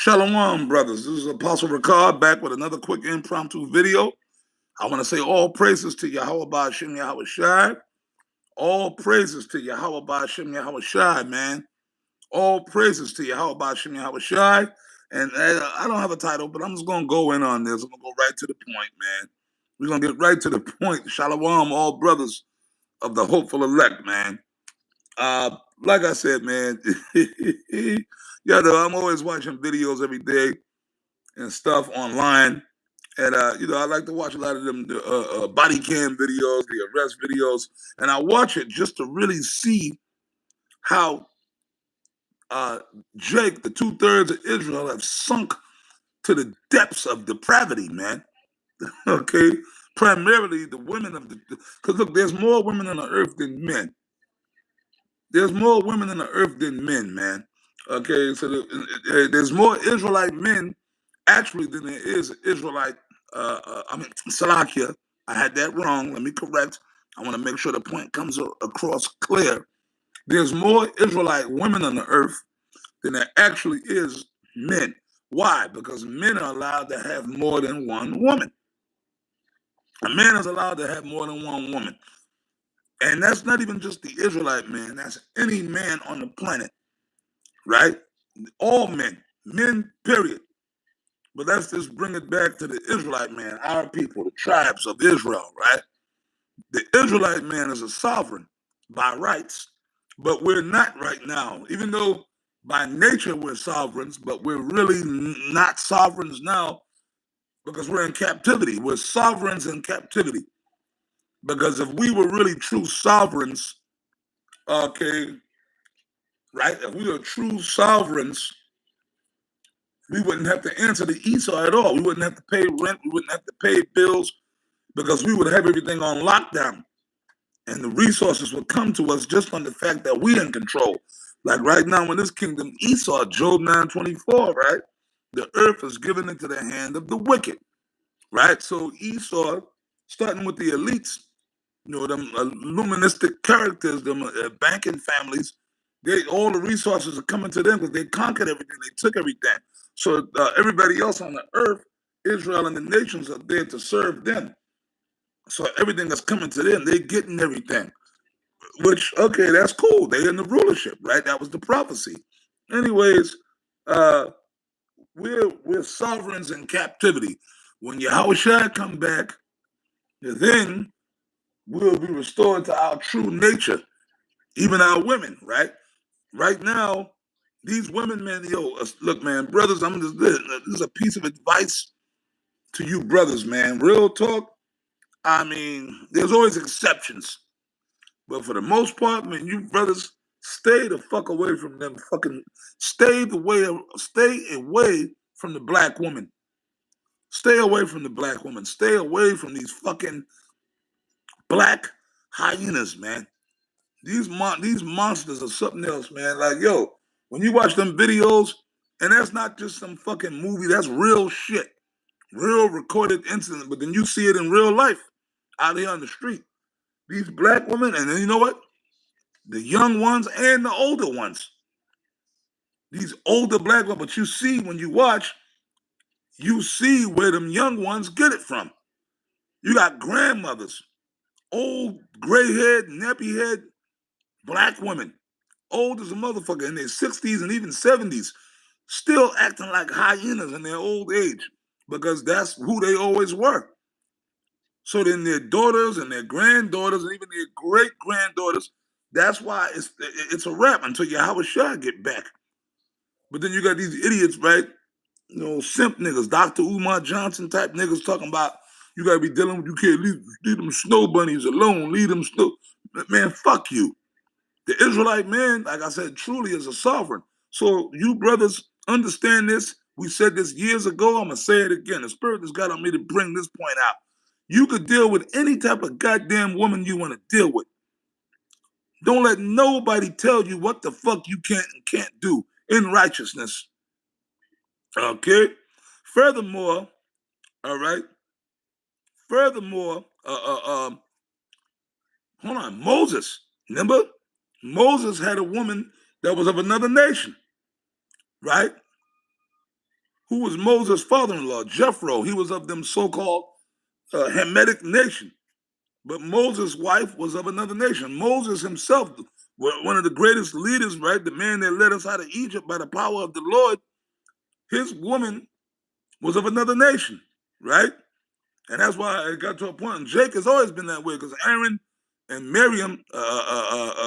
Shalom, brothers. This is Apostle Ricard back with another quick impromptu video. I want to say all praises to Yahweh Ba'Shem Yahweh Shai. All praises to Yahweh Ba'Shem Yahweh Shai, man. All praises to Yahweh Ba'Shem Yahweh Shai. And I don't have a title, but I'm just going to go in on this. I'm going to go right to the point, man. We're going to get right to the point. Shalom, all brothers of the hopeful elect, man. Like I said, man, I'm always watching videos every day and stuff online. And, I like to watch a lot of them body cam videos, the arrest videos. And I watch it just to really see how Jake, the 2/3 of Israel, have sunk to the depths of depravity, man. Okay? Primarily the women of the... Because, look, there's more women on the earth than men. There's more women on the earth than men, man. Okay? So there's more Israelite men, actually, than there is Israelite... Salakia, I had that wrong. Let me correct. I want to make sure the point comes across clear. There's more Israelite women on the earth than there actually is men. Why? Because men are allowed to have more than one woman. A man is allowed to have more than one woman. And that's not even just the Israelite man. That's any man on the planet, right? All men, period. But let's just bring it back to the Israelite man, our people, the tribes of Israel, right? The Israelite man is a sovereign by rights, but we're not right now. Even though by nature we're sovereigns, but we're really not sovereigns now because we're in captivity. We're sovereigns in captivity. Because if we were really true sovereigns, okay, right? If we were true sovereigns, we wouldn't have to answer to Esau at all. We wouldn't have to pay rent. We wouldn't have to pay bills because we would have everything on lockdown. And the resources would come to us just on the fact that we're in control. Like right now in this kingdom, Esau, Job 9:24, right? The earth is given into the hand of the wicked, right? So Esau, starting with the elites, them illuministic characters, them banking families, all the resources are coming to them because they conquered everything. They took everything. So everybody else on the earth, Israel and the nations are there to serve them. So everything that's coming to them, they're getting everything. Which, okay, that's cool. They're in the rulership, right? That was the prophecy. Anyways, we're sovereigns in captivity. When Yahushua come back, then we'll be restored to our true nature, even our women, right? Right now, these women, man, look, man, brothers, this is a piece of advice to you brothers, man. Real talk. I mean, there's always exceptions. But for the most part, man, you brothers, stay the fuck away from them fucking, stay away from the black woman. Stay away from the black woman. Stay away from these fucking black hyenas, man. These monsters are something else, man. Like, yo, when you watch them videos, and that's not just some fucking movie, that's real shit. Real recorded incident, but then you see it in real life out here on the street. These black women, and then you know what? The young ones and the older ones. These older black ones, but you see when you watch, you see where them young ones get it from. You got grandmothers, old gray-haired, nappy-haired black women, old as a motherfucker in their 60s and even 70s, still acting like hyenas in their old age because that's who they always were. So then their daughters and their granddaughters and even their great-granddaughters, that's why it's a wrap until Yahushua get back. But then you got these idiots, right? Simp niggas, Dr. Umar Johnson type niggas talking about you gotta be dealing with, you can't leave them snow bunnies alone, leave them snow. Man, fuck you. The Israelite man, like I said, truly is a sovereign. So you brothers understand this. We said this years ago. I'm gonna say it again. The Spirit has got on me to bring this point out. You could deal with any type of goddamn woman you want to deal with. Don't let nobody tell you what the fuck you can and can't do in righteousness. Okay? Furthermore, all right? Furthermore, hold on, Moses, remember? Moses had a woman that was of another nation, right? who was Moses' father-in-law, Jethro. He was of them so-called Hamitic nation. But Moses' wife was of another nation. Moses himself, one of the greatest leaders, right? The man that led us out of Egypt by the power of the Lord, his woman was of another nation, right? And that's why it got to a point. And Jake has always been that way because Aaron and Miriam,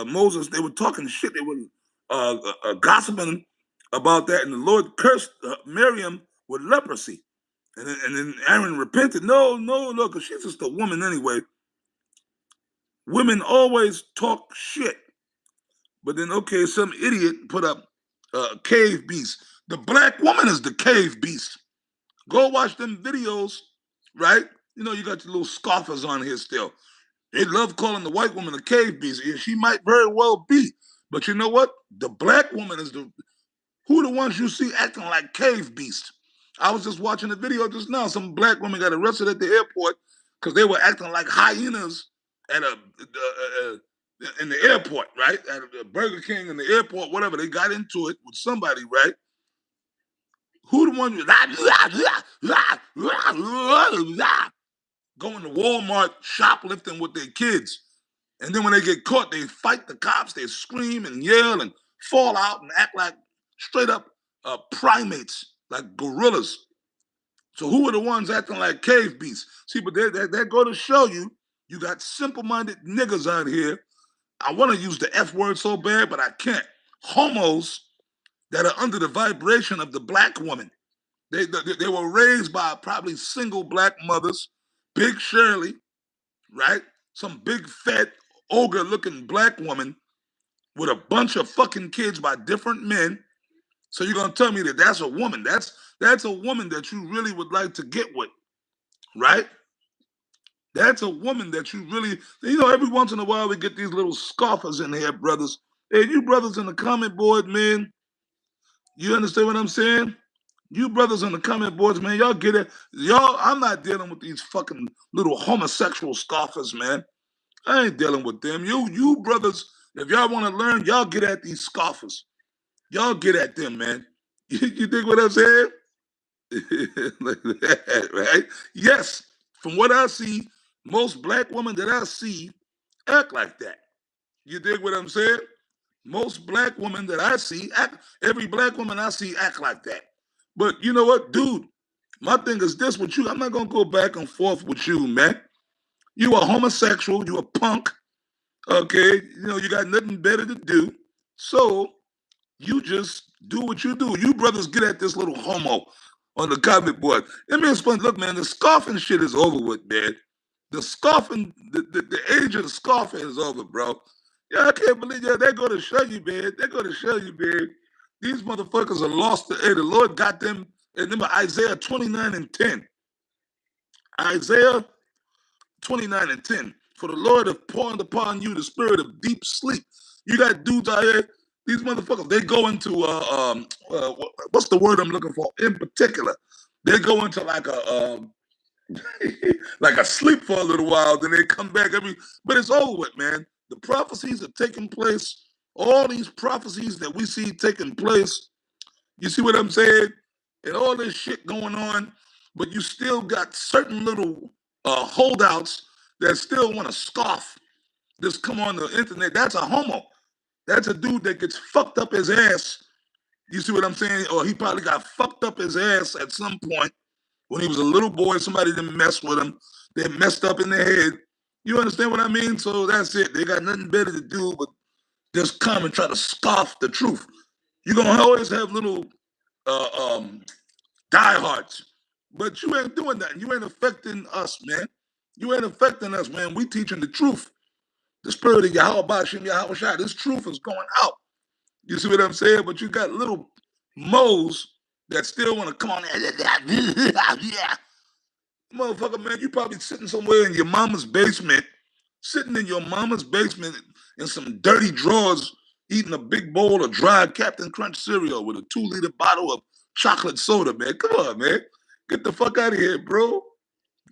Moses, they were talking shit. They were gossiping about that. And the Lord cursed Miriam with leprosy. And then Aaron repented. No, look, because she's just a woman anyway. Women always talk shit. But then, okay, some idiot put up cave beast. The black woman is the cave beast. Go watch them videos, right? You know, you got your little scoffers on here still. They love calling the white woman a cave beast. She might very well be. But you know what? The black woman is who the ones you see acting like cave beasts. I was just watching a video just now. Some black women got arrested at the airport because they were acting like hyenas at in the airport, right? At a Burger King in the airport, whatever. They got into it with somebody, right? Who the one going to Walmart shoplifting with their kids? And then when they get caught, they fight the cops. They scream and yell and fall out and act like straight up primates, like gorillas. So who are the ones acting like cave beasts? See, but they go to show you, you got simple-minded niggas out here. I want to use the F word so bad, but I can't. Homos that are under the vibration of the black woman. They were raised by probably single black mothers, Big Shirley, right? Some big fat ogre looking black woman with a bunch of fucking kids by different men. So you're gonna tell me that that's a woman? That's a woman that you really would like to get with, right? That's a woman that you really, you know, every once in a while we get these little scoffers in here, brothers. Hey, you brothers in the comment board, man, you understand what I'm saying? You brothers on the comment boards, man, y'all get it. Y'all, I'm not dealing with these fucking little homosexual scoffers, man. I ain't dealing with them. You brothers, if y'all want to learn, y'all get at these scoffers. Y'all get at them, man. You think what I'm saying? Like that, right? Yes. From what I see, most black women that I see act like that. You dig what I'm saying? Most black women that I see every black woman I see act like that. But you know what, dude? My thing is this with you. I'm not gonna go back and forth with you, man. You a homosexual, you a punk. Okay, you know, you got nothing better to do. So you just do what you do. You brothers get at this little homo on the comment board. Let me explain. Look, man, the scoffing shit is over with, man. The scoffing, the age of the scoffing is over, bro. Yeah, I can't believe they go to show you, man. They go to show you, man. These motherfuckers are lost. Hey, the Lord got them. And remember Isaiah 29 and 10. Isaiah 29 and 10. For the Lord have poured upon you the spirit of deep sleep. You got dudes out here, these motherfuckers, they go into, what's the word I'm looking for? In particular, they go into like like a sleep for a little while, then they come back but it's over with, man. The prophecies are taking place. All these prophecies that we see taking place, you see what I'm saying? And all this shit going on, but you still got certain little holdouts that still want to scoff. Just come on the internet. That's a homo. That's a dude that gets fucked up his ass. You see what I'm saying? Or he probably got fucked up his ass at some point when he was a little boy. Somebody didn't mess with him. They messed up in their head. You understand what I mean? So that's it. They got nothing better to do but just come and try to scoff the truth. You're going to always have little diehards. But you ain't doing that. You ain't affecting us, man. You ain't affecting us, man. We teaching the truth. The spirit of Yahweh Shem Yahweh Shai. This truth is going out. You see what I'm saying? But you got little moles that still want to come on there. Yeah. Motherfucker, man, you probably sitting somewhere in your mama's basement, sitting in your mama's basement in some dirty drawers, eating a big bowl of dry Captain Crunch cereal with a 2-liter bottle of chocolate soda, man. Come on, man. Get the fuck out of here, bro.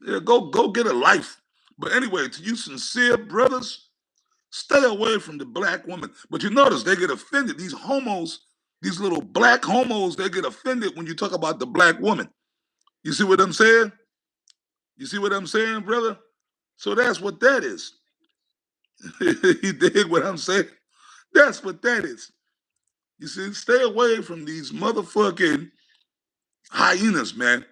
Yeah, go get a life. But anyway, to you sincere brothers, stay away from the black woman. But you notice they get offended. These homos, These little black homos, they get offended when you talk about the black woman. You see what I'm saying? You see what I'm saying, brother? So that's what that is. You dig what I'm saying? That's what that is. You see, stay away from these motherfucking hyenas, man.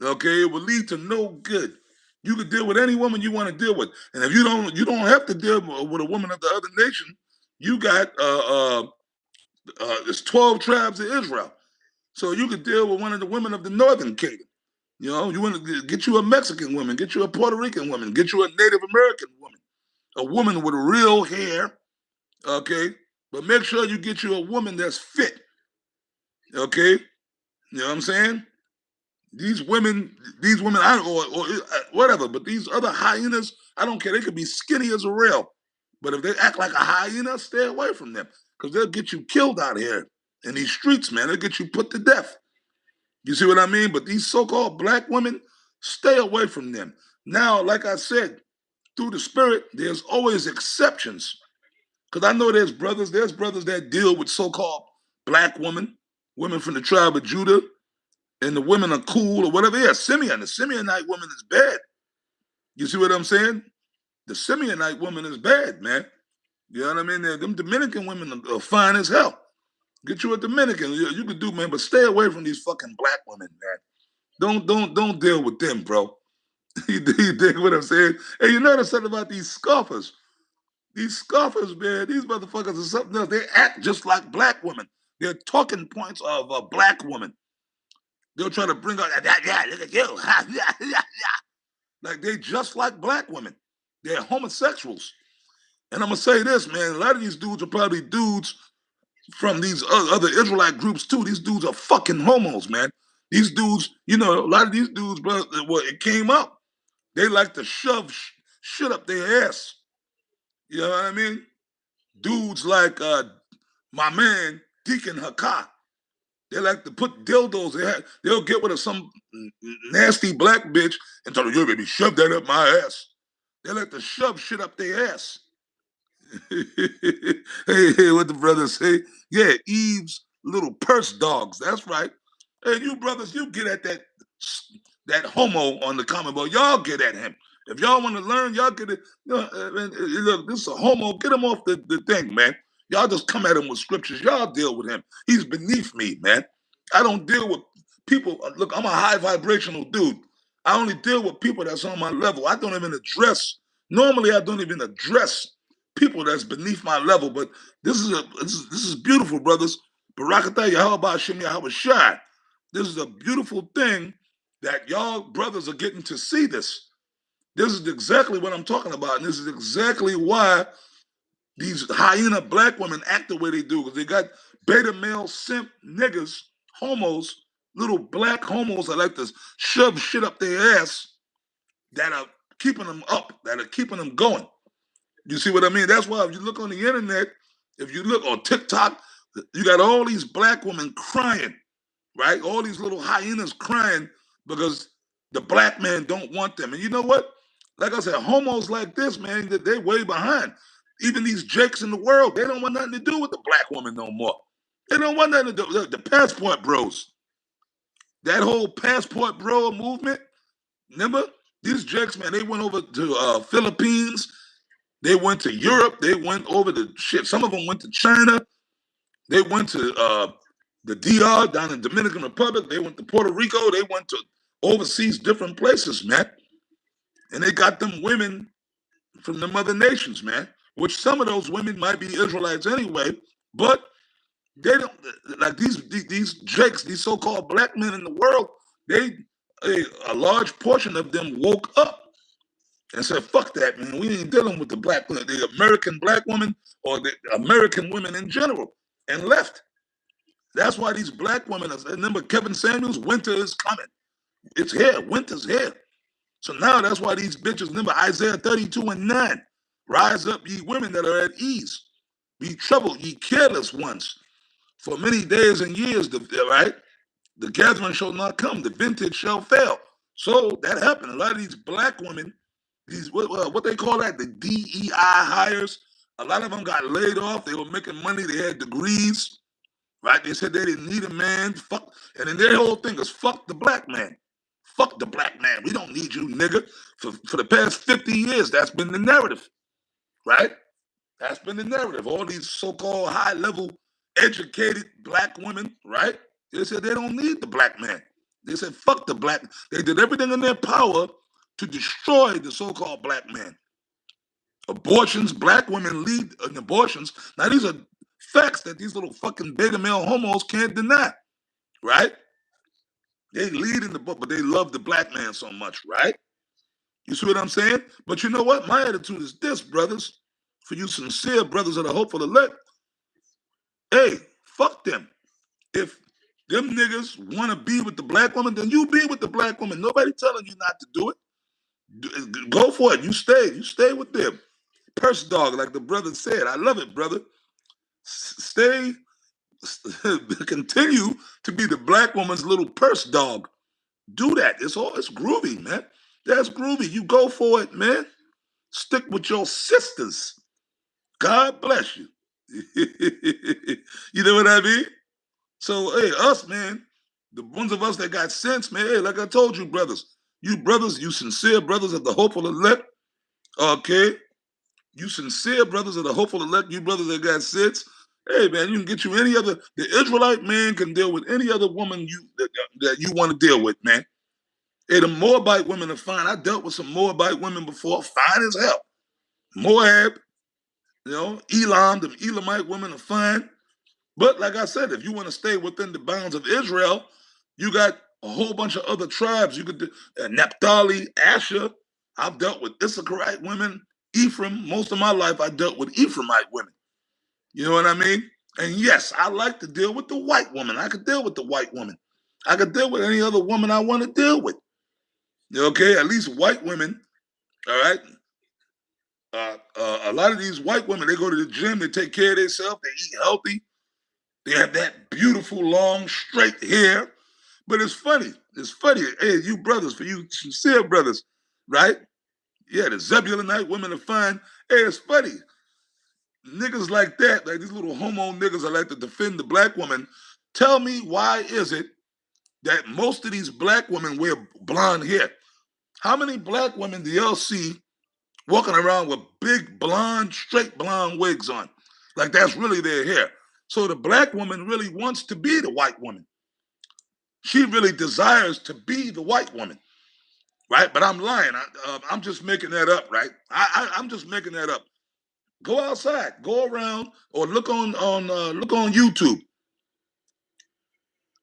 Okay, it will lead to no good. You can deal with any woman you want to deal with, and if you don't have to deal with a woman of the other nation. You got there's 12 tribes of Israel, so you could deal with one of the women of the northern kingdom. You know, you want to get you a Mexican woman, get you a Puerto Rican woman, get you a Native American woman, a woman with real hair. Okay, but make sure you get you a woman that's fit. Okay, you know what I'm saying? These women, or whatever, but these other hyenas, I don't care. They could be skinny as a rail, but if they act like a hyena, stay away from them because they'll get you killed out here in these streets, man. They'll get you put to death. You see what I mean? But these so-called black women, stay away from them. Now, like I said, through the spirit, there's always exceptions. Because I know there's brothers that deal with so-called black women from the tribe of Judah, and the women are cool or whatever. Yeah, the Simeonite woman is bad. You see what I'm saying? The Simeonite woman is bad, man. You know what I mean? Them Dominican women are fine as hell. Get you a Dominican, you can do, man, but stay away from these fucking black women, man. Don't deal with them, bro. You dig what I'm saying? And you notice something about these scoffers. These scoffers, man, these motherfuckers are something else. They act just like black women. They're talking points of a black woman. They'll try to bring out that, yeah, look at you. Like they just like black women. They're homosexuals. And I'm gonna say this, man. A lot of these dudes are probably dudes from these other Israelite groups too. These dudes are fucking homos, man. These dudes, you know, a lot of these dudes, bro, well, it came up. They like to shove shit up their ass. You know what I mean? Dudes like my man Deacon Hakah. They like to put dildos. They'll get with some nasty black bitch and tell her, "Yo, baby, shove that up my ass." They like to shove shit up their ass. Hey, what the brothers say? Yeah, Eve's little purse dogs. That's right. Hey, you brothers, you get at that homo on the comment board. Y'all get at him. If y'all want to learn, y'all get it. Look, this is a homo. Get him off the thing, man. Y'all just come at him with scriptures. Y'all deal with him. He's beneath me, man. I don't deal with people. Look, I'm a high vibrational dude. I only deal with people that's on my level. I don't even address. Normally, I don't even address people that's beneath my level. But this is beautiful, brothers. Barakatah Yahweh Hashem Yahweh Shai. This is a beautiful thing that y'all brothers are getting to see this. This is exactly what I'm talking about. And this is exactly why these hyena black women act the way they do. Because they got beta male simp niggas, homos, little black homos that like to shove shit up their ass that are keeping them up, that are keeping them going. You see what I mean? That's why if you look on the internet, if you look on TikTok, you got all these black women crying, right? All these little hyenas crying because the black man don't want them. And you know what? Like I said, homos like this, man, they way behind. Even these jakes in the world, they don't want nothing to do with the black woman no more. They don't want nothing to do. The passport bros, that whole passport bro movement, remember? These jakes, man, they went over to Philippines. They went to Europe. They went over to shit. Some of them went to China. They went to the DR down in Dominican Republic. They went to Puerto Rico. They went to overseas different places, man. And they got them women from the other nations, man. Which some of those women might be Israelites anyway, but they don't like these jakes, these so-called black men in the world. A large portion of them woke up and said, "Fuck that, man. We ain't dealing with the American black woman or the American women in general," and left. That's why these black women, remember Kevin Samuels, winter is coming. It's here. Winter's here. So now that's why these bitches, remember Isaiah 32:9, rise up, ye women that are at ease. Be troubled, ye careless ones. For many days and years, right? The gathering shall not come. The vintage shall fail. So that happened. A lot of these black women, these what they call that, the DEI hires, a lot of them got laid off. They were making money. They had degrees. right? They said they didn't need a man. Fuck, and then their whole thing is fuck the black man. Fuck the black man. We don't need you, nigga. For the past 50 years, that's been the narrative, right? That's been the narrative. All these so-called high-level educated black women, right? They said they don't need the black man. They said fuck the black. They did everything in their power to destroy the so-called black man. Abortions, black women lead in abortions. Now these are facts that these little fucking beta male homos can't deny, right? They lead in the book, but they love the black man so much, right? You see what I'm saying? But you know what? My attitude is this, brothers. For you sincere brothers that are hopeful elect, hey, fuck them. If them niggas want to be with the black woman, then you be with the black woman. Nobody telling you not to do it. Go for it. You stay. You stay with them. Purse dog, like the brother said. I love it, brother. Stay. Continue to be the black woman's little purse dog. Do that. It's groovy, man. That's groovy. You go for it, man. Stick with your sisters. God bless you. You know what I mean? So, hey, us, man, the ones of us that got sense, man, hey, like I told you, brothers, you sincere brothers of the hopeful elect, okay? You sincere brothers of the hopeful elect, you brothers that got sense, hey, man, you can get you any other, the Israelite man can deal with any other woman that you want to deal with, man. Hey, the Moabite women are fine. I dealt with some Moabite women before, fine as hell. Moab, Elam, the Elamite women are fine. But like I said, if you want to stay within the bounds of Israel, you got a whole bunch of other tribes. You could do Naphtali, Asher. I've dealt with Issacharite women, Ephraim. Most of my life, I dealt with Ephraimite women. You know what I mean? And yes, I like to deal with the white woman. I could deal with the white woman. I could deal with any other woman I want to deal with. Okay, at least white women. All right. A lot of these white women, they go to the gym, they take care of themselves, they eat healthy. They have that beautiful, long, straight hair. But it's funny. It's funny. Hey, you brothers, for you sincere brothers, right? Yeah, the Zebulonite women are fine. Hey, it's funny. Niggas like that, like these little homo niggas that like to defend the black woman, tell me why is it that most of these black women wear blonde hair? How many black women do y'all see walking around with big blonde, straight blonde wigs on? Like that's really their hair. So the black woman really wants to be the white woman. She really desires to be the white woman, right? But I'm lying. I'm just making that up, right? I'm just making that up. Go outside, go around, or look on YouTube.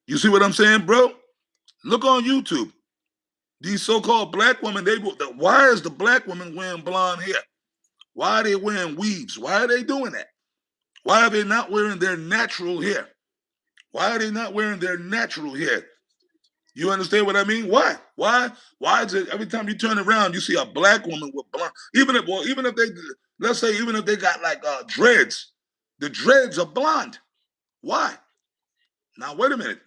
You see what I'm saying, bro? Look on YouTube. These so-called black women, why is the black woman wearing blonde hair? Why are they wearing weaves? Why are they doing that? Why are they not wearing their natural hair? Why are they not wearing their natural hair? You understand what I mean? Why? Why is it every time you turn around, you see a black woman with blonde? Even if they, let's say, even if they got like dreads, the dreads are blonde. Why? Now wait a minute.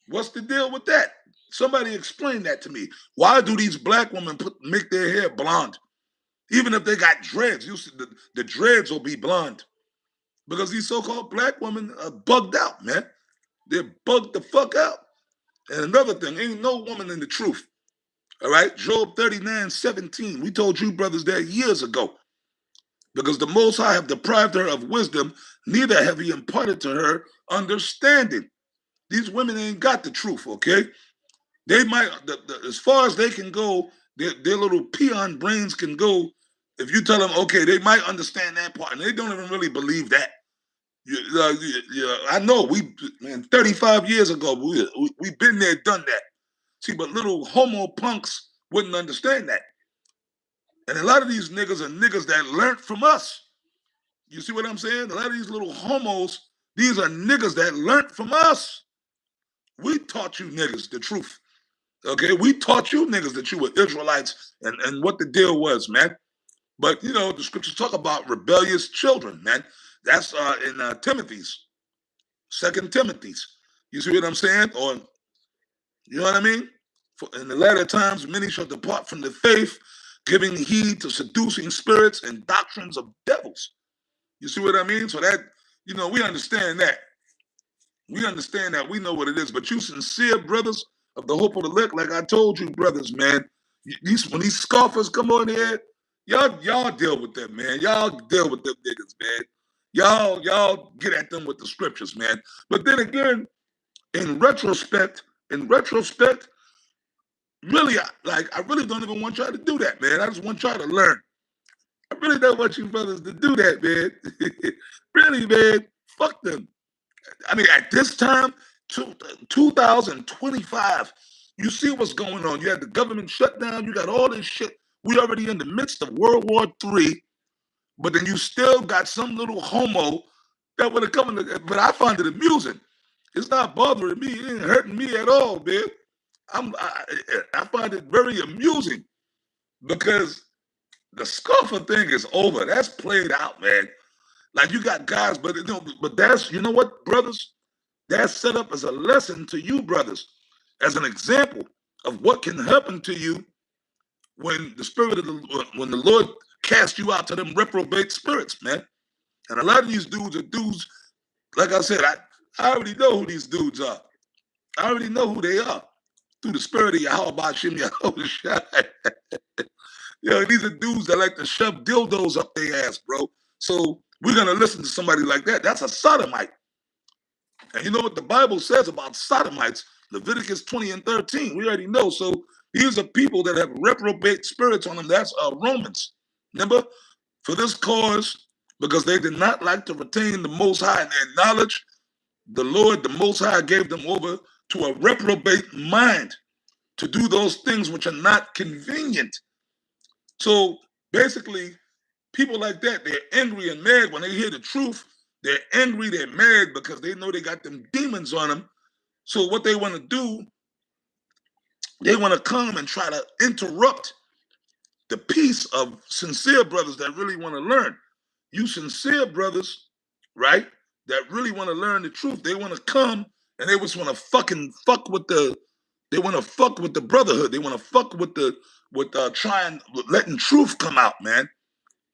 What's the deal with that? Somebody explain that to me. Why do these black women make their hair blonde? Even if they got dreads, you see the dreads will be blonde. Because these so-called black women are bugged out, man. They're bugged the fuck out. And another thing, ain't no woman in the truth. All right, Job 39:17. We told you brothers that years ago. Because the Most High have deprived her of wisdom, neither have he imparted to her understanding. These women ain't got the truth, okay? They might, as far as they can go, their little peon brains can go. If you tell them, okay, they might understand that part, and they don't even really believe that. I know 35 years ago, we've been there, done that. See, but little homo punks wouldn't understand that. And a lot of these niggas are niggas that learned from us. You see what I'm saying? A lot of these little homos, these are niggas that learned from us. We taught you niggas the truth. Okay? We taught you niggas that you were Israelites and what the deal was, man. But, the scriptures talk about rebellious children, man. That's in Timothy's, 2 Timothy's. You see what I'm saying? Or, you know what I mean? For in the latter times, many shall depart from the faith, giving heed to seducing spirits and doctrines of devils. You see what I mean? So that, we understand that. We understand that. We know what it is. But you sincere brothers of the hope of the elect, like I told you, brothers, man, when these scoffers come on here, y'all deal with them, man. Y'all deal with them niggas, man. Y'all get at them with the scriptures, man. But then again, in retrospect, really, I really don't even want y'all to do that, man. I just want y'all to learn. I really don't want you brothers to do that, man. Really, man. Fuck them. I mean, at this time, 2025, you see what's going on. You had the government shutdown. You got all this shit. We already in the midst of World War III, but then you still got some little homo that would have come in. But I find it amusing. It's not bothering me. It ain't hurting me at all, man. I find it very amusing because the scuffer thing is over. That's played out, man. Like you got guys, but that's what, brothers. That's set up as a lesson to you, brothers, as an example of what can happen to you when when the Lord casts you out to them reprobate spirits, man. And a lot of these dudes are dudes, like I said, I already know who these dudes are. I already know who they are through the spirit of Yahweh Shem Yahweh. These are dudes that like to shove dildos up their ass, bro. So we're gonna listen to somebody like that. That's a sodomite. And you know what the Bible says about sodomites? Leviticus 20 and 13. We already know. So these are people that have reprobate spirits on them. That's Romans. Remember? For this cause, because they did not like to retain the Most High in their knowledge, the Lord, the Most High, gave them over to a reprobate mind to do those things which are not convenient. So basically, people like that, they're angry and mad when they hear the truth. They're angry, they're mad because they know they got them demons on them. So what they want to do, they want to come and try to interrupt the peace of sincere brothers that really want to learn. You sincere brothers, right, that really want to learn the truth, they want to come and they just want to fucking fuck with they want to fuck with the brotherhood. They want to fuck with trying, letting truth come out, man.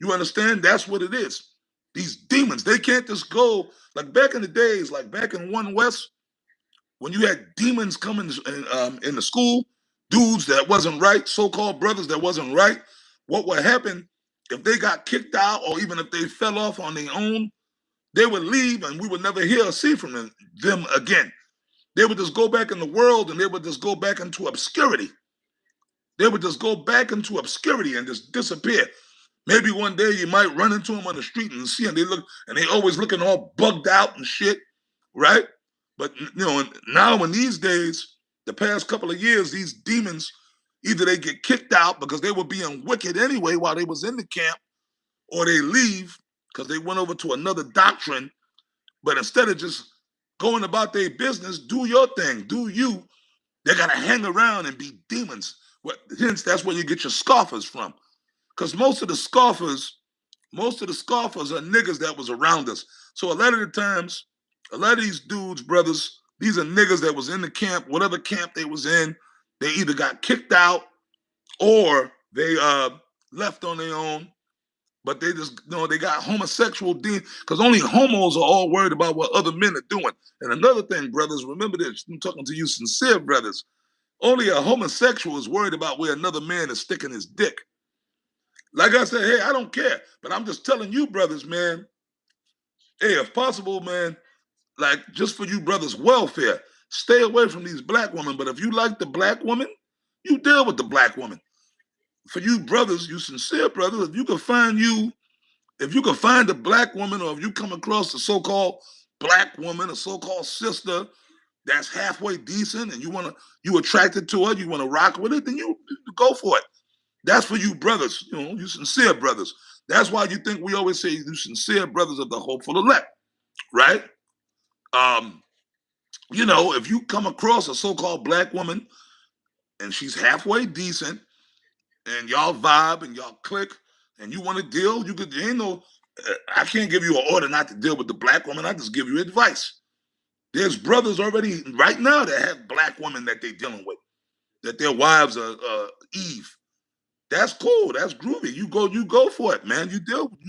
You understand? That's what it is. These demons, they can't just go, like back in the days, like back in One West, when you had demons coming in the school, dudes that wasn't right, so-called brothers that wasn't right, what would happen if they got kicked out or even if they fell off on their own, they would leave and we would never hear or see from them again. They would just go back in the world and they would just go back into obscurity. They would just go back into obscurity and just disappear. Maybe one day you might run into them on the street and see them. They always looking all bugged out and shit, right? But now in these days, the past couple of years, these demons, either they get kicked out because they were being wicked anyway while they was in the camp, or they leave because they went over to another doctrine. But instead of just going about their business, do your thing, do you, they gotta hang around and be demons. Hence, that's where you get your scoffers from. Because most of the scoffers are niggas that was around us. So a lot of the times, a lot of these dudes, brothers, these are niggas that was in the camp, whatever camp they was in, they either got kicked out or they left on their own, but they just, they got homosexual demons, because only homos are all worried about what other men are doing. And another thing, brothers, remember this, I'm talking to you sincere brothers, only a homosexual is worried about where another man is sticking his dick. Like I said, hey, I don't care. But I'm just telling you, brothers, man, hey, if possible, man, like just for you brothers' welfare, stay away from these black women. But if you like the black woman, you deal with the black woman. For you brothers, you sincere brothers, if you can find a black woman, or if you come across a so-called black woman, a so-called sister that's halfway decent, and you attracted to her, you want to rock with it, then you go for it. That's for you brothers, you sincere brothers. That's why you think we always say you sincere brothers of the hopeful elect, right? If you come across a so-called black woman and she's halfway decent and y'all vibe and y'all click and you want to deal, I can't give you an order not to deal with the black woman. I just give you advice. There's brothers already right now that have black women that they're dealing with, that their wives are Eve. That's cool. That's groovy. You go for it, man. You deal with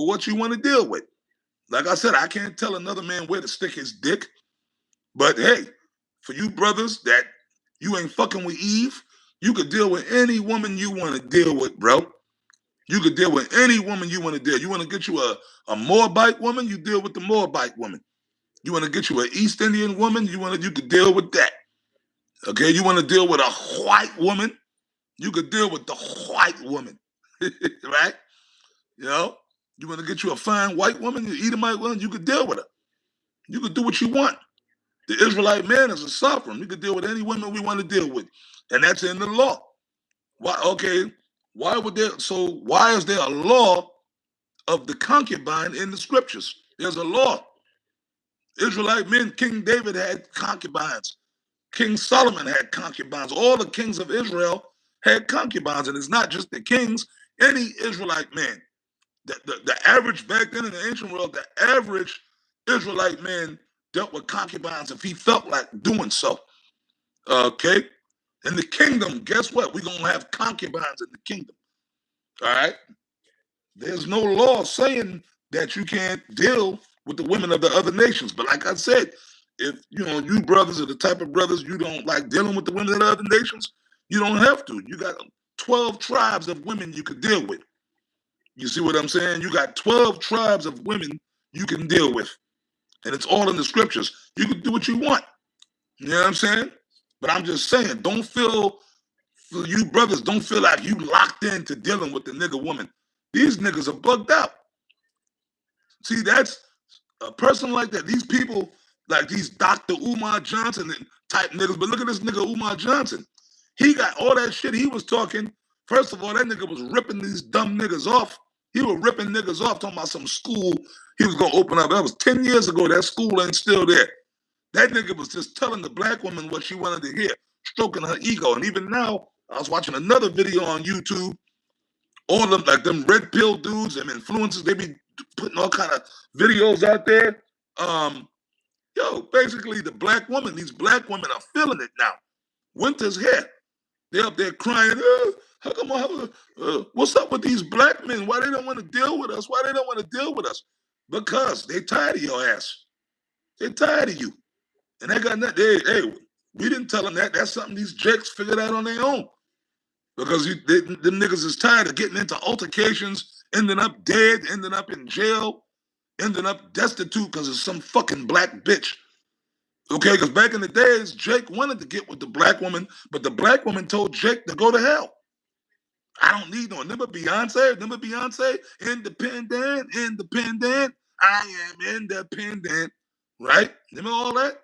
what you want to deal with. Like I said, I can't tell another man where to stick his dick. But hey, for you brothers that you ain't fucking with Eve, you could deal with any woman you want to deal with, bro. You could deal with any woman you want to deal. You want to get you a Moabite woman, you deal with the Moabite woman. You want to get you an East Indian woman, you could deal with that. Okay, you want to deal with a white woman, you could deal with the white woman. Right? You know? You want to get you a fine white woman, you Edomite woman, you could deal with her. You could do what you want. The Israelite man is a sovereign. We could deal with any woman we want to deal with. And that's in the law. Why? Okay. Why is there a law of the concubine in the scriptures? There's a law. Israelite men, King David had concubines. King Solomon had concubines. All the kings of Israel had concubines. And it's not just the kings, any Israelite man. The average back then in the ancient world, the average Israelite man dealt with concubines if he felt like doing so. Okay? In the kingdom, guess what? We're going to have concubines in the kingdom. All right? There's no law saying that you can't deal with the women of the other nations. But like I said, if you brothers are the type of brothers you don't like dealing with the women of the other nations, you don't have to. You got 12 tribes of women you could deal with. You see what I'm saying? You got 12 tribes of women you can deal with. And it's all in the scriptures. You can do what you want. You know what I'm saying? But I'm just saying, you brothers don't feel like you locked into dealing with the nigga woman. These niggas are bugged out. See, that's a person like that. These people, like these Dr. Umar Johnson type niggas. But look at this nigga Umar Johnson. He got all that shit he was talking. First of all, that nigga was ripping these dumb niggas off. He was ripping niggas off, talking about some school he was going to open up. That was 10 years ago. That school ain't still there. That nigga was just telling the black woman what she wanted to hear, stroking her ego. And even now, I was watching another video on YouTube. All of them, like them red pill dudes, them influencers, they be putting all kind of videos out there. Basically the black woman, these black women are feeling it now. Winter's here. They're up there crying, how come what's up with these black men? Why they don't want to deal with us? Why they don't want to deal with us? Because they tired of your ass. They tired of you. And they got nothing. Hey, we didn't tell them that. That's something these jakes figured out on their own. Because them niggas is tired of getting into altercations, ending up dead, ending up in jail, ending up destitute because of some fucking black bitch. Okay, because back in the days, Jake wanted to get with the black woman, but the black woman told Jake to go to hell. I don't need no. Remember Beyonce? Independent. I am independent. Right? Remember all that?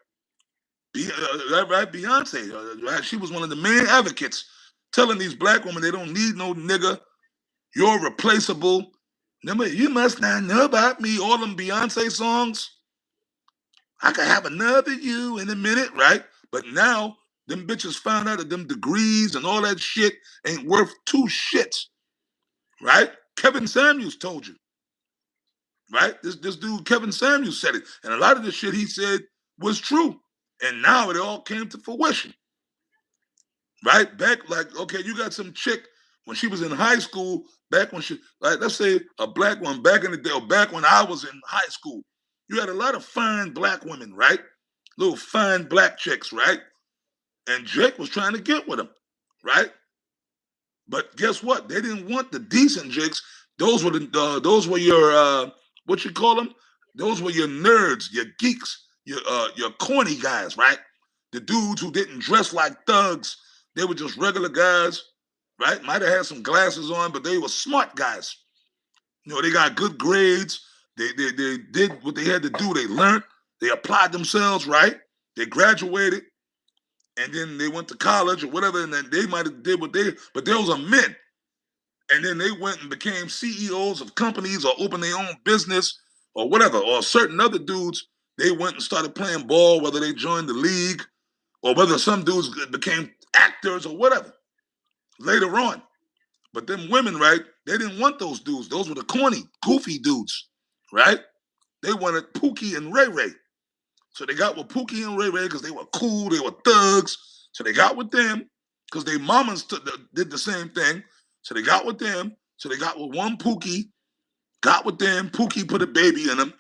Right? Beyonce. Right? She was one of the main advocates telling these black women they don't need no nigga. You're replaceable. Remember, you must not know about me. All them Beyonce songs. I could have another you in a minute, right? But now, them bitches found out that them degrees and all that shit ain't worth two shits, right? Kevin Samuels told you, right? This dude, Kevin Samuels, said it. And a lot of the shit he said was true. And now it all came to fruition, right? Back, like, okay, you got some chick when she was in high school, back when she, like, let's say a black one back in the day, or back when I was in high school. You had a lot of fine black women, right? Little fine black chicks, right? And Jake was trying to get with them, right? But guess what? They didn't want the decent jakes. Those were your what you call them? Those were your nerds, your geeks, your corny guys, right? The dudes who didn't dress like thugs. They were just regular guys, right? Might have had some glasses on, but they were smart guys. They got good grades. They did what they had to do. They learned. They applied themselves, right? They graduated, and then they went to college or whatever, and then they might have did but those are men. And then they went and became CEOs of companies or opened their own business or whatever. Or certain other dudes, they went and started playing ball, whether they joined the league or whether some dudes became actors or whatever later on. But them women, right, they didn't want those dudes. Those were the corny, goofy dudes, right? They wanted Pookie and Ray Ray. So they got with Pookie and Ray Ray because they were cool, they were thugs. So they got with them because their mamas did the same thing. So they got with them. So they got with one Pookie, got with them. Pookie put a baby in them.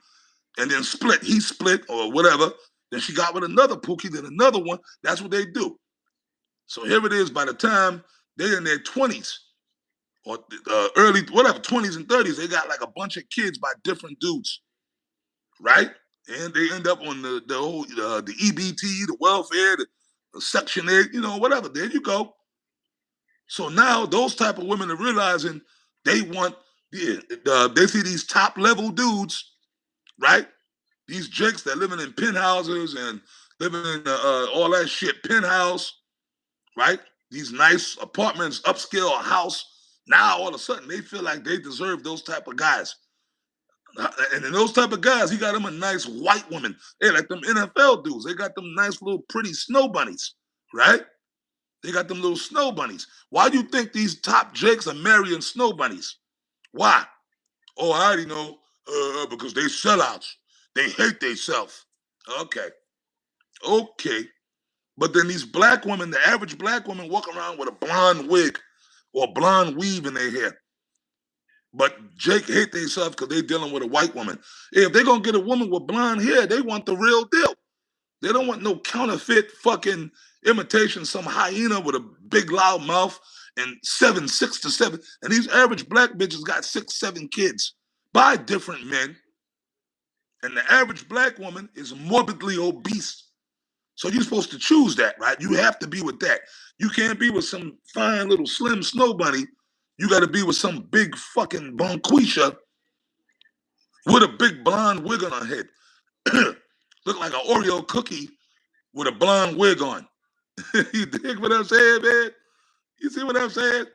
and then split. He split or whatever. Then she got with another Pookie, then another one. That's what they do. So here it is. By the time they're in their 20s or early, whatever, 20s and 30s, they got like a bunch of kids by different dudes, right? And they end up on the whole the EBT, the welfare, the Section 8, whatever. There you go. So now those type of women are realizing they want, they see these top level dudes, right? These jakes that living in penthouses and living in all that shit, penthouse, right? These nice apartments, upscale house. Now all of a sudden they feel like they deserve those type of guys. And then those type of guys, he got them a nice white woman. They like them NFL dudes. They got them nice little pretty snow bunnies, right? They got them little snow bunnies. Why do you think these top jakes are marrying snow bunnies? Why? Oh, I already know. Because they sellouts. They hate themselves. Okay. But then these black women, the average black woman, walk around with a blonde wig or blonde weave in their hair. But Jake hate themselves because they dealing with a white woman. If they're going to get a woman with blonde hair, they want the real deal. They don't want no counterfeit fucking imitation, some hyena with a big loud mouth and 6 to 7. And these average black bitches got 6, 7 kids by different men. And the average black woman is morbidly obese. So you're supposed to choose that, right? You have to be with that. You can't be with some fine little slim snow bunny. You got to be with some big fucking bonquisha with a big blonde wig on her head. Look like an Oreo cookie with a blonde wig on. You dig what I'm saying, man? You see what I'm saying?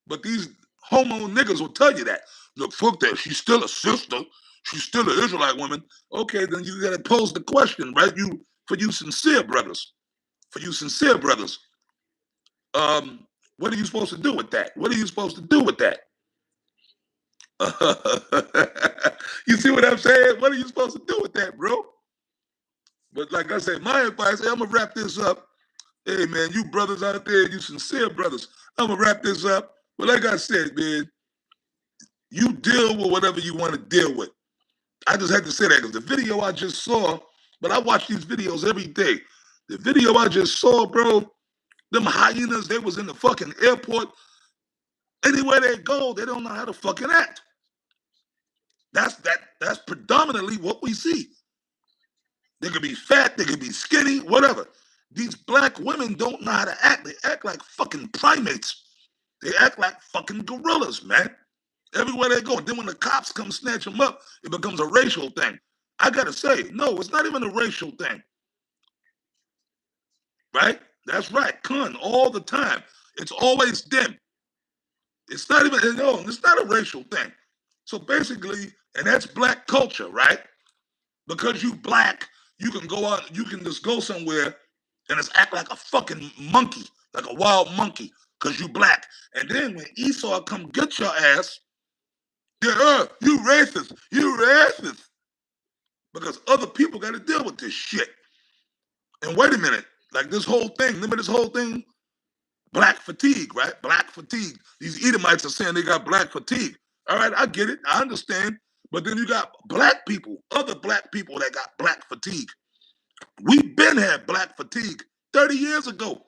But these homo niggas will tell you that. Look, fuck that. She's still a sister. She's still an Israelite woman. Okay, then you got to pose the question, right? For you sincere brothers. What are you supposed to do with that? You see what I'm saying? What are you supposed to do with that, bro? But like I said, my advice, I'm going to wrap this up. Hey, man, you brothers out there, you sincere brothers, I'm going to wrap this up. But like I said, man, you deal with whatever you want to deal with. I just had to say that because the video I just saw, but I watch these videos every day. The video I just saw, bro, them hyenas, they was in the fucking airport. Anywhere they go, they don't know how to fucking act. That's predominantly what we see. They could be fat, they could be skinny, whatever. These black women don't know how to act. They act like fucking primates. They act like fucking gorillas, man. Everywhere they go. And then when the cops come snatch them up, it becomes a racial thing. I gotta say, no, it's not even a racial thing. Right? That's right. All the time. It's always them. It's not even, it's not a racial thing. So basically, and that's black culture, right? Because you black, you can go out, you can just go somewhere and just act like a fucking monkey, like a wild monkey, because you black. And then when Esau come get your ass, you racist. Because other people got to deal with this shit. And wait a minute, like this whole thing, remember this whole thing? Black fatigue, right? Black fatigue. These Edomites are saying they got black fatigue. All right, I get it. I understand. But then you got black people, other black people that got black fatigue. We've been had black fatigue 30 years ago.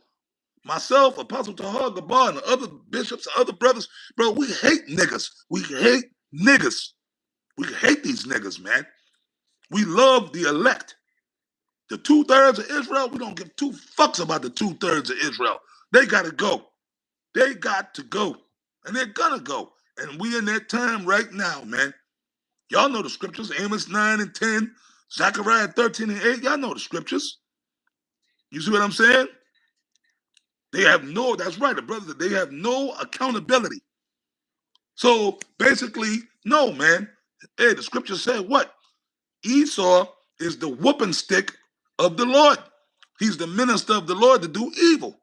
Myself, Apostle Tahar Gabar, and the other bishops and other brothers, bro, we hate niggas. We hate niggas. We hate these niggas, man. We love the elect. The 2/3 of Israel, we don't give 2 fucks about the 2/3 of Israel. They got to go. They got to go. And they're going to go. And we in that time right now, man. Y'all know the scriptures. Amos 9 and 10. Zechariah 13 and 8. Y'all know the scriptures. You see what I'm saying? That's right, the brothers, they have no accountability. So basically, no, man. Hey, the scripture said what? Esau is the whooping stick of the Lord. He's the minister of the Lord to do evil.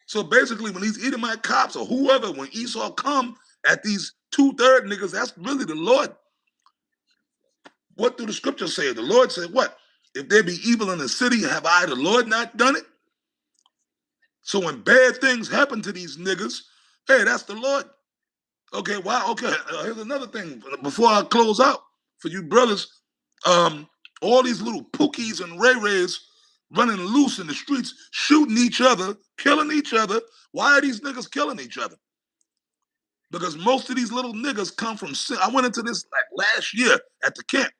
So basically, when these Edomite cops or whoever, when Esau come at these 2/3 niggas, that's really the Lord. What do the scriptures say? The Lord said what? If there be evil in the city, have I, the Lord, not done it? So when bad things happen to these niggas, hey, that's the Lord. Okay, wow, okay. Here's another thing before I close out for you brothers. All these little Pookies and Ray Rays running loose in the streets, shooting each other, killing each other. Why are these niggas killing each other? Because most of these little niggas come from sin. I went into this like last year at the camp,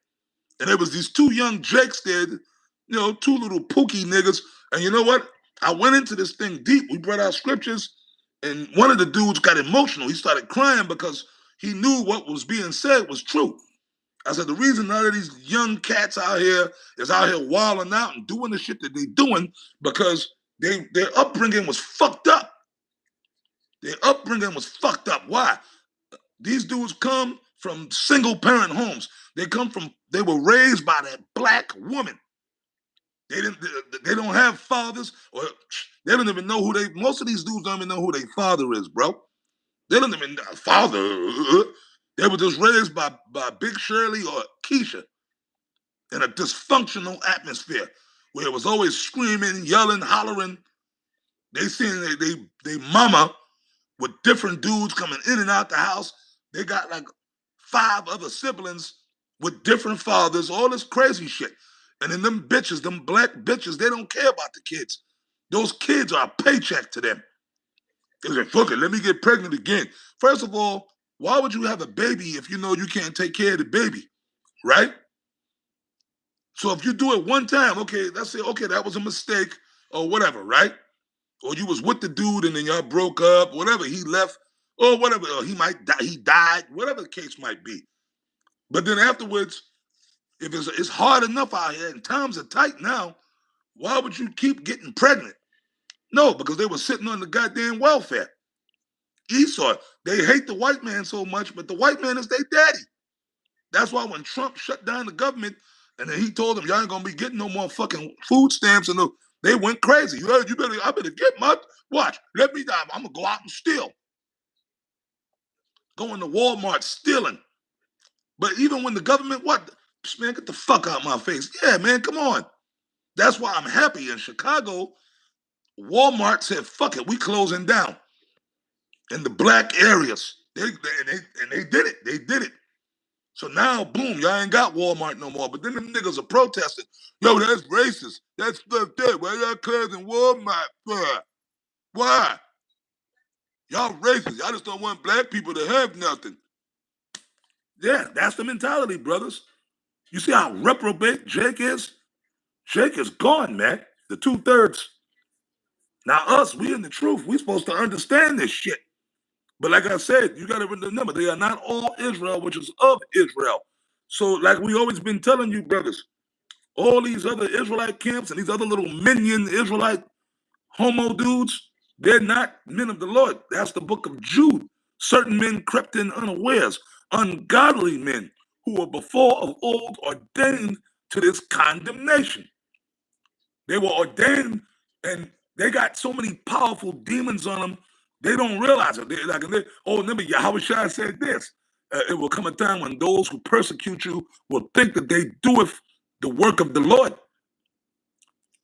and there was these two young Jakes there, two little Pookie niggas. And you know what? I went into this thing deep. We brought out scriptures, and one of the dudes got emotional. He started crying because he knew what was being said was true. I said, the reason none of these young cats out here is out here wilding out and doing the shit that they doing because their upbringing was fucked up. Their upbringing was fucked up. Why? These dudes come from single parent homes. They were raised by that black woman. They don't have fathers, or they don't even know most of these dudes don't even know who their father is, bro. They don't even know father. They were just raised by Big Shirley or Keisha in a dysfunctional atmosphere where it was always screaming, yelling, hollering. They seen they mama with different dudes coming in and out the house. They got like 5 other siblings with different fathers, all this crazy shit. And then them bitches, them black bitches, they don't care about the kids. Those kids are a paycheck to them. They say, fuck it, let me get pregnant again. First of all, why would you have a baby if you know you can't take care of the baby, right? So if you do it one time, okay, let's say, okay, that was a mistake or whatever, right? Or you was with the dude and then y'all broke up, whatever, he left, or whatever, or he died, whatever the case might be. But then afterwards, if it's hard enough out here and times are tight now, why would you keep getting pregnant? No, because they were sitting on the goddamn welfare. Esau, they hate the white man so much, but the white man is their daddy. That's why when Trump shut down the government and then he told them, y'all ain't gonna be getting no more fucking food stamps, and they went crazy. I better get my, watch, let me die. I'm gonna go out and steal. Going to Walmart stealing. But even when the government, what? Man, get the fuck out of my face. Yeah, man, come on. That's why I'm happy. In Chicago, Walmart said, fuck it, we closing down. In the black areas. They did it. They did it. So now, boom, y'all ain't got Walmart no more. But then them niggas are protesting. Yo, that's racist. That's fucked up. Why y'all closing Walmart for? Why? Y'all racist. Y'all just don't want black people to have nothing. Yeah, that's the mentality, brothers. You see how reprobate Jake is? Jake is gone, man. The 2/3. Now us, we in the truth. We supposed to understand this shit. But like I said, you got to remember, they are not all Israel, which is of Israel. So like we always been telling you, brothers, all these other Israelite camps and these other little minion Israelite homo dudes, they're not men of the Lord. That's the book of Jude. Certain men crept in unawares, ungodly men who were before of old ordained to this condemnation. They were ordained and they got so many powerful demons on them, they don't realize it. Remember, Yahweh said this. It will come a time when those who persecute you will think that they doeth the work of the Lord.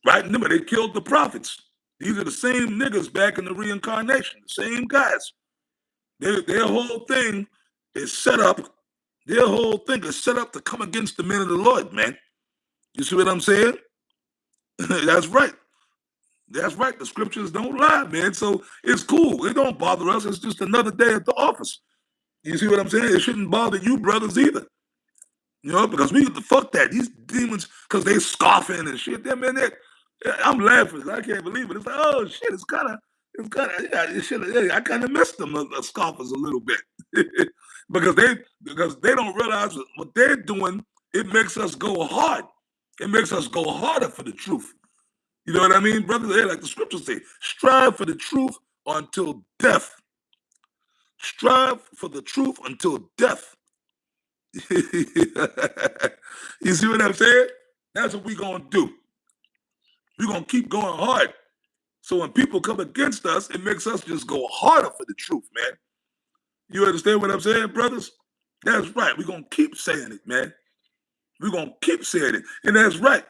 Right? Remember, they killed the prophets. These are the same niggas back in the reincarnation, the same guys. Their whole thing is set up. Their whole thing is set up to come against the men of the Lord, man. You see what I'm saying? That's right. That's right. The scriptures don't lie, man. So it's cool. It don't bother us. It's just another day at the office. You see what I'm saying? It shouldn't bother you brothers either. You know, because we fuck that. These demons, because they scoffing and shit. Them in there. I'm laughing. I can't believe it. It's like, oh shit, I kind of miss them, the scoffers a little bit. because they don't realize what they're doing, it makes us go hard. It makes us go harder for the truth. You know what I mean, brothers? Hey, like the scriptures say, strive for the truth until death. Strive for the truth until death. You see what I'm saying? That's what we're going to do. We're going to keep going hard. So when people come against us, it makes us just go harder for the truth, man. You understand what I'm saying, brothers? That's right. We're going to keep saying it, man. We're going to keep saying it. And that's right.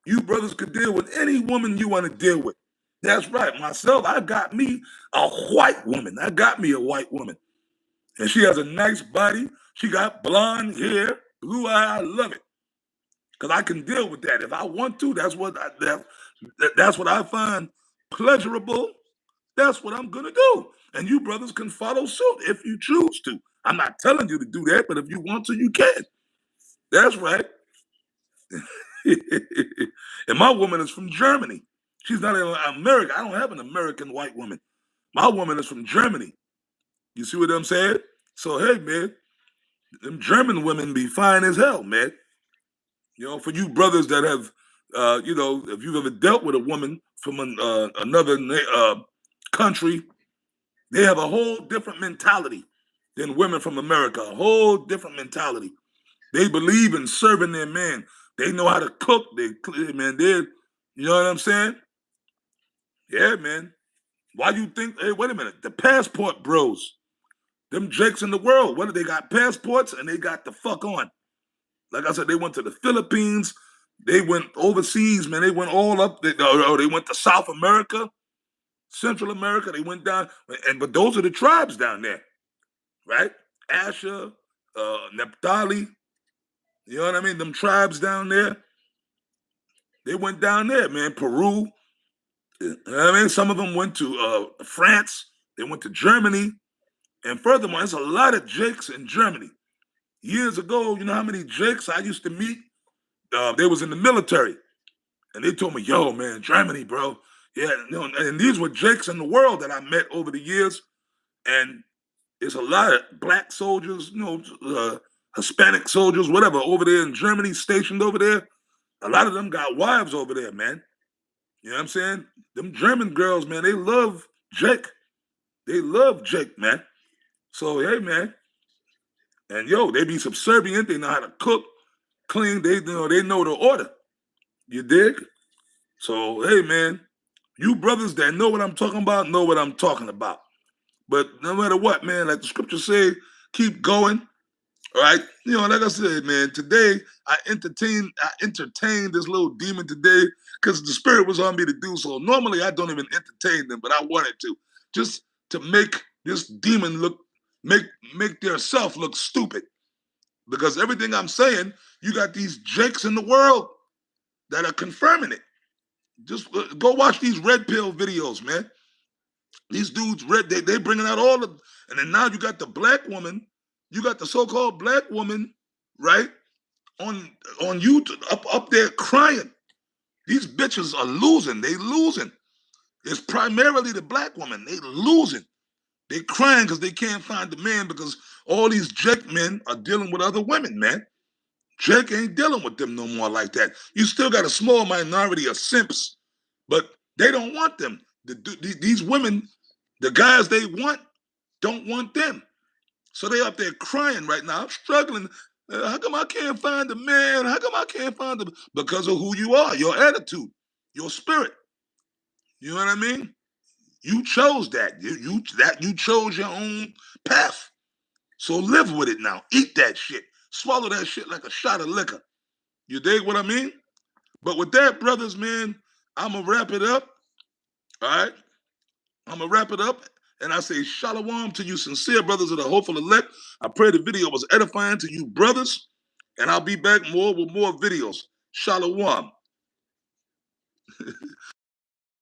You brothers could deal with any woman you want to deal with. That's right. Myself, I got me a white woman. I got me a white woman. And she has a nice body. She got blonde hair, blue eye. I love it. because I can deal with that. If I want to, that's what that's what I find pleasurable. That's what I'm gonna do. And you brothers can follow suit if you choose to. I'm not telling you to do that, but if you want to, you can. That's right. And my woman is from Germany. She's not in America. I don't have an American white woman. My woman is from Germany. You see what I'm saying? So hey, man, them German women be fine as hell, man. You know, for you brothers that have, you know, if you've ever dealt with a woman from another country, they have a whole different mentality than women from America. A whole different mentality. They believe in serving their man. They know how to cook. Man, you know what I'm saying? Yeah, man. Why you think? Hey, wait a minute. The passport bros, them jakes in the world. What do they got? Passports and they got the fuck on. Like I said, they went to the Philippines. They went overseas, man. They went all up. They went to South America, Central America. They went down, but those are the tribes down there, right? Asher, Naphtali. You know what I mean? Them tribes down there. They went down there, man. Peru. You know what I mean? Some of them went to France. They went to Germany. And furthermore, there's a lot of Jakes in Germany. Years ago, you know how many Jakes I used to meet? They was in the military. And they told me, yo, man, Germany, bro. Yeah, you know, and these were Jakes in the world that I met over the years. And there's a lot of black soldiers, you know, Hispanic soldiers, whatever, over there in Germany, stationed over there. A lot of them got wives over there, man. You know what I'm saying? Them German girls, man, they love Jake. They love Jake, man. So, hey, man. And yo, they be subservient. They know how to cook, clean. They know the order. You dig? So, hey, man, you brothers that know what I'm talking about know what I'm talking about. But no matter what, man, like the scriptures say, keep going. All right. You know, like I said, man, today I entertained this little demon today because the spirit was on me to do so. Normally I don't even entertain them, but I wanted to. Just to make this demon make their self look stupid. Because everything I'm saying, you got these jakes in the world that are confirming it. Just go watch these red pill videos, man. These dudes, they bringing out all of, and then now you got the black woman, you got the so-called black woman, right, on YouTube up there crying. These bitches are losing. They losing. It's primarily the black woman. They losing. They crying because they can't find the man because all these Jake men are dealing with other women, man. Jake ain't dealing with them no more like that. You still got a small minority of simps, but they don't want them. These women, the guys they want, don't want them. So they up there crying right now. I'm struggling. How come I can't find a man? How come I can't find them? Because of who you are, your attitude, your spirit. You know what I mean? You chose that. You chose your own path. So live with it now. Eat that shit. Swallow that shit like a shot of liquor. You dig what I mean? But with that, brothers, man, I'm going to wrap it up. All right? I'm going to wrap it up. And I say shalom to you sincere brothers of the hopeful elect. I pray the video was edifying to you brothers. And I'll be back more with more videos. Shalom.